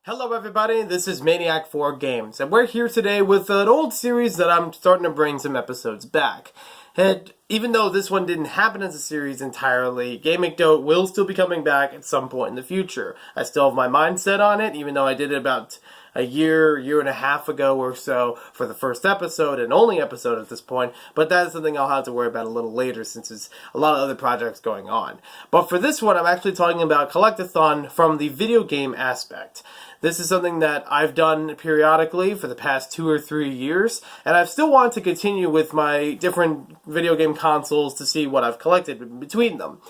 Hello everybody, this is Maniac4Games, and we're here today with an old series that I'm starting to bring some episodes back. And even though this one didn't happen as a series entirely, Game Anecdote will still be coming back at some point in the future. I still have my mind set on it, even though I did it about a year and a half ago or so for the first episode, and only episode at this point, but that is something I'll have to worry about a little later since there's a lot of other projects going on. But for this one, I'm actually talking about Collect-a-Thon from the video game aspect. This is something that I've done periodically for the past 2 or 3 years, and I've still wanted to continue with my different video game consoles to see what I've collected between them.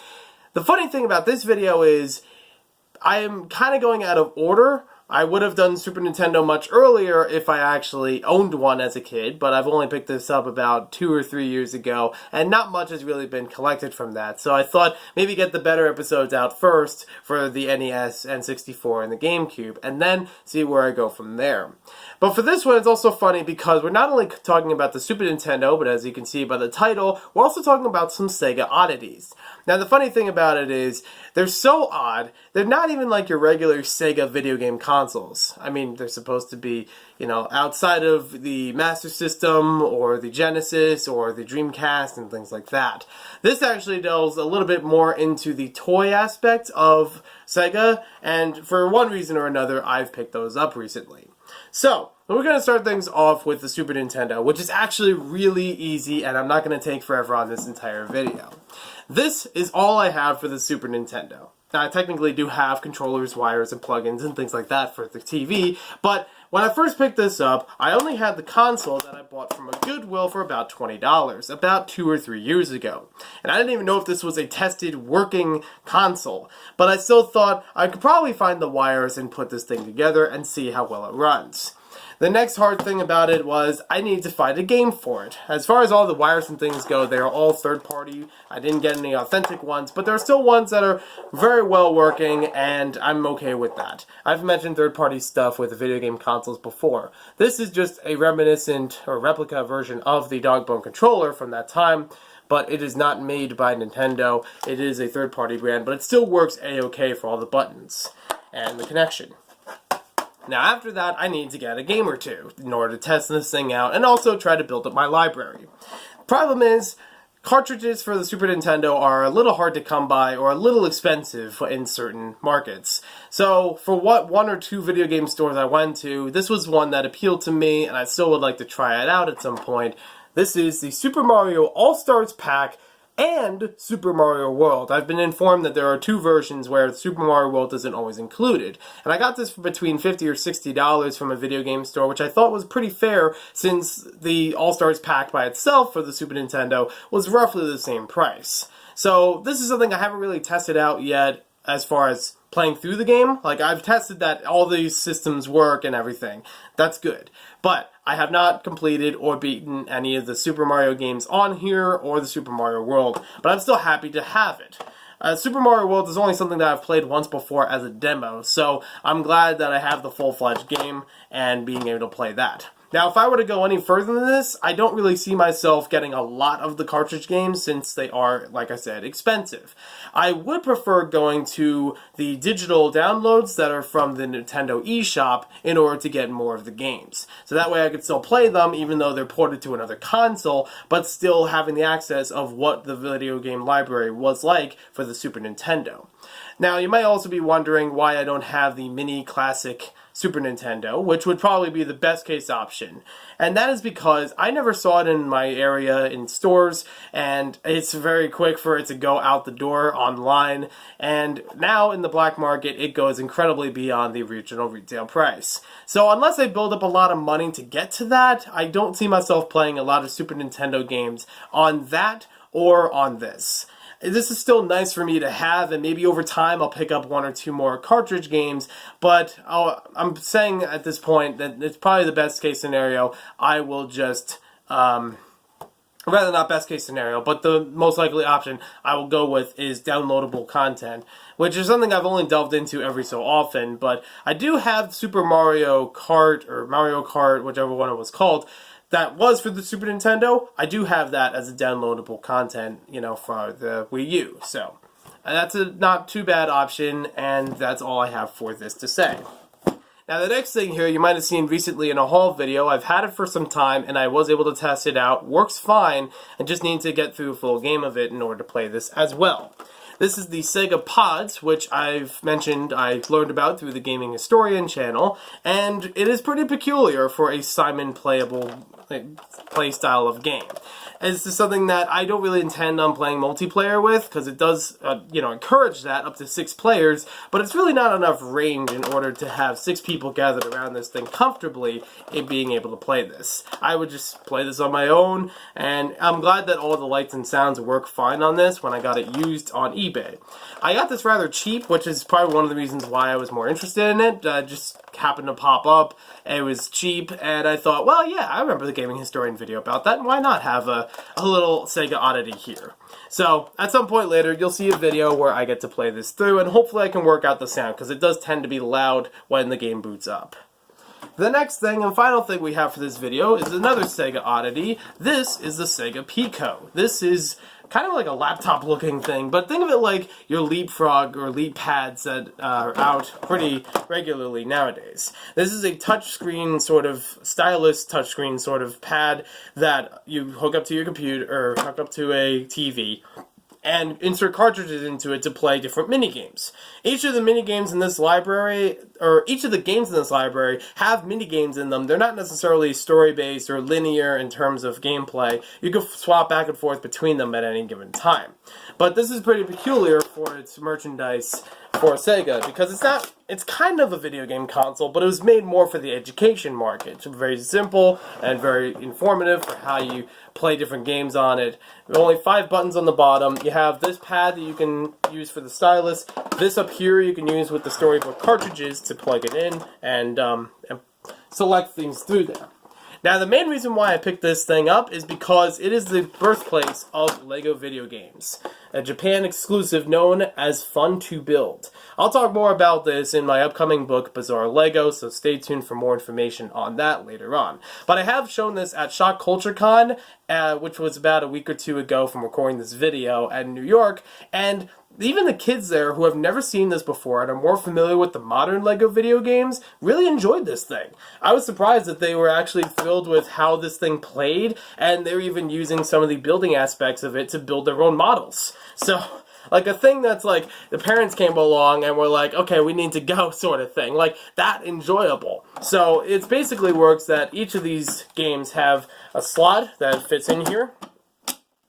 The funny thing about this video is I am kind of going out of order. I would have done Super Nintendo much earlier if I actually owned one as a kid, but I've only picked this up about 2 or 3 years ago, and not much has really been collected from that. So I thought maybe get the better episodes out first for the NES, N64, and the GameCube, and then see where I go from there. But for this one, it's also funny because we're not only talking about the Super Nintendo, but as you can see by the title, we're also talking about some SEGA oddities. Now, the funny thing about it is, they're so odd, they're not even like your regular SEGA video game consoles. I mean, they're supposed to be, outside of the Master System, or the Genesis, or the Dreamcast, and things like that. This actually delves a little bit more into the toy aspect of SEGA, and for one reason or another, I've picked those up recently. So, we're going to start things off with the Super Nintendo, which is actually really easy, and I'm not going to take forever on this entire video. This is all I have for the Super Nintendo. Now, I technically do have controllers, wires, and plugins, and things like that for the TV, but when I first picked this up, I only had the console that I bought from a Goodwill for about $20, about 2 or 3 years ago. And I didn't even know if this was a tested, working console, but I still thought I could probably find the wires and put this thing together and see how well it runs. The next hard thing about it was I needed to find a game for it. As far as all the wires and things go, they are all third-party. I didn't get any authentic ones, but there are still ones that are very well working, and I'm okay with that. I've mentioned third-party stuff with video game consoles before. This is just a reminiscent or replica version of the Dogbone controller from that time, but it is not made by Nintendo. It is a third-party brand, but it still works a-okay for all the buttons and the connection. Now, after that, I need to get a game or two in order to test this thing out and also try to build up my library. Problem is, cartridges for the Super Nintendo are a little hard to come by or a little expensive in certain markets. So, for what 1 or 2 video game stores I went to, this was one that appealed to me, and I still would like to try it out at some point. This is the Super Mario All-Stars Pack and Super Mario World. I've been informed that there are 2 versions where Super Mario World isn't always included. And I got this for between $50 or $60 from a video game store, which I thought was pretty fair since the All-Stars pack by itself for the Super Nintendo was roughly the same price. So this is something I haven't really tested out yet as far as playing through the game. Like, I've tested that all these systems work and everything. That's good. But I have not completed or beaten any of the Super Mario games on here or the Super Mario World, but I'm still happy to have it. Super Mario World is only something that I've played once before as a demo, so I'm glad that I have the full-fledged game and being able to play that. Now, if I were to go any further than this, I don't really see myself getting a lot of the cartridge games since they are, like I said, expensive. I would prefer going to the digital downloads that are from the Nintendo eShop in order to get more of the games. So that way I could still play them even though they're ported to another console, but still having the access of what the video game library was like for the Super Nintendo. Now, you might also be wondering why I don't have the mini classic Super Nintendo, which would probably be the best case option. And that is because I never saw it in my area in stores, and it's very quick for it to go out the door online, and now in the black market it goes incredibly beyond the original retail price. So unless I build up a lot of money to get to that, I don't see myself playing a lot of Super Nintendo games on that or on this. This is still nice for me to have, and maybe over time I'll pick up 1 or 2 more cartridge games, but I'm saying at this point that it's probably the best case scenario. I will just, rather not best case scenario, but the most likely option I will go with is downloadable content, which is something I've only delved into every so often, but I do have Super Mario Kart, or Mario Kart, whichever one it was called, that was for the Super Nintendo. I do have that as a downloadable content, for the Wii U. So, that's a not too bad option, and that's all I have for this to say. Now the next thing here you might have seen recently in a haul video, I've had it for some time and I was able to test it out, works fine, and just need to get through a full game of it in order to play this as well. This is the SEGA Pods, which I've mentioned I learned about through the Gaming Historian channel, and it is pretty peculiar for a Simon playable play style of game. And this is something that I don't really intend on playing multiplayer with, because it does, encourage that up to 6 players, but it's really not enough range in order to have 6 people gathered around this thing comfortably in being able to play this. I would just play this on my own, and I'm glad that all the lights and sounds work fine on this when I got it used on eBay. I got this rather cheap, which is probably one of the reasons why I was more interested in it. Just happened to pop up, it was cheap, and I thought, well, yeah, I remember the Gaming Historian video about that, and why not have a little SEGA oddity here? So, at some point later, you'll see a video where I get to play this through, and hopefully I can work out the sound, because it does tend to be loud when the game boots up. The next thing and final thing we have for this video is another SEGA oddity. This is the SEGA Pico. This is kind of like a laptop looking thing, but think of it like your Leapfrog or Leap pads that are out pretty regularly nowadays. This is a touchscreen sort of, stylus touchscreen sort of pad that you hook up to your computer, or hook up to a TV, and insert cartridges into it to play different minigames. Each of the minigames in this library, or each of the games in this library, have minigames in them. They're not necessarily story-based or linear in terms of gameplay. You can swap back and forth between them at any given time. But this is pretty peculiar for its merchandise for SEGA, because it's kind of a video game console, but it was made more for the education market. It's very simple and very informative for how you play different games on it. There are only 5 buttons on the bottom. You have this pad that you can use for the stylus. This up here you can use with the storybook cartridges to plug it in and select things through there. Now, the main reason why I picked this thing up is because it is the birthplace of LEGO video games, a Japan exclusive known as Fun to Build. I'll talk more about this in my upcoming book, Bizarre LEGO, so stay tuned for more information on that later on. But I have shown this at Shock Culture Con, which was about a week or 2 ago from recording this video in New York, and even the kids there who have never seen this before and are more familiar with the modern LEGO video games really enjoyed this thing. I was surprised that they were actually thrilled with how this thing played, and they're even using some of the building aspects of it to build their own models. So, like a thing that's like, the parents came along and were like, okay, we need to go sort of thing. Like, that enjoyable. So, it basically works that each of these games have a slot that fits in here,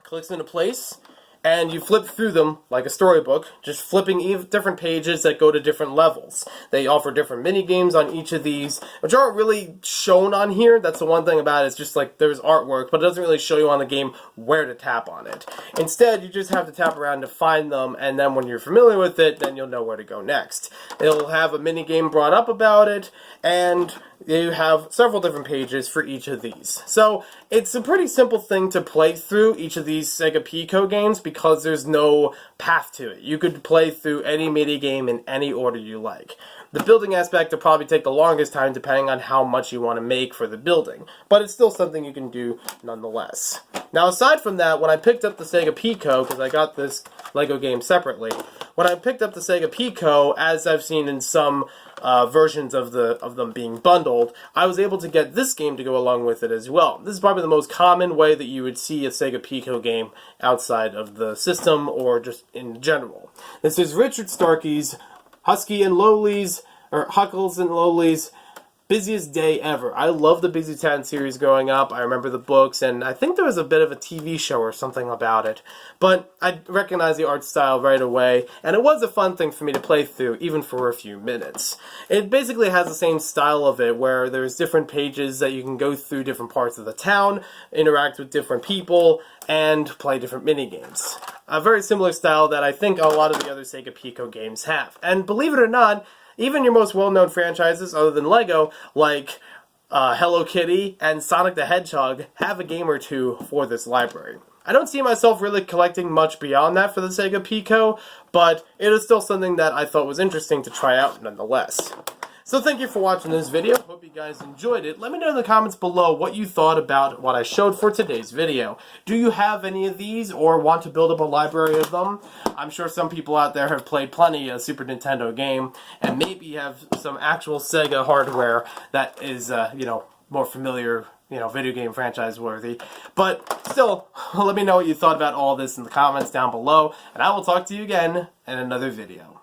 clicks into place, and you flip through them like a storybook, just flipping different pages that go to different levels. They offer different mini games on each of these, which aren't really shown on here. That's the one thing about it. It's just like there's artwork, but it doesn't really show you on the game where to tap on it. Instead, you just have to tap around to find them, and then when you're familiar with it, then you'll know where to go next. It'll have a mini game brought up about it, and you have several different pages for each of these. So, it's a pretty simple thing to play through each of these SEGA Pico games because there's no path to it. You could play through any mini game in any order you like. The building aspect will probably take the longest time depending on how much you want to make for the building, but it's still something you can do nonetheless. Now, aside from that, when I picked up the SEGA Pico, because I got this LEGO game separately, when I picked up the SEGA Pico, as I've seen in some versions of them being bundled, I was able to get this game to go along with it as well. This is probably the most common way that you would see a SEGA Pico game outside of the system or just in general. This is Richard Starkey's Husky and Lowly's, or Huckles and Lowly's Busiest Day Ever. I love the Busy Town series growing up. I remember the books, and I think there was a bit of a TV show or something about it. But I recognized the art style right away, and it was a fun thing for me to play through, even for a few minutes. It basically has the same style of it, where there's different pages that you can go through different parts of the town, interact with different people, and play different minigames. A very similar style that I think a lot of the other SEGA Pico games have. And believe it or not, even your most well-known franchises, other than LEGO, like Hello Kitty and Sonic the Hedgehog, have a game or two for this library. I don't see myself really collecting much beyond that for the SEGA Pico, but it is still something that I thought was interesting to try out nonetheless. So thank you for watching this video. Hope you you guys enjoyed it. Let me know in the comments below what you thought about what I showed for today's video. Do you have any of these or want to build up a library of them? I'm sure some people out there have played plenty of Super Nintendo game and maybe have some actual SEGA hardware that is, more familiar, video game franchise worthy. But still, let me know what you thought about all this in the comments down below, and I will talk to you again in another video.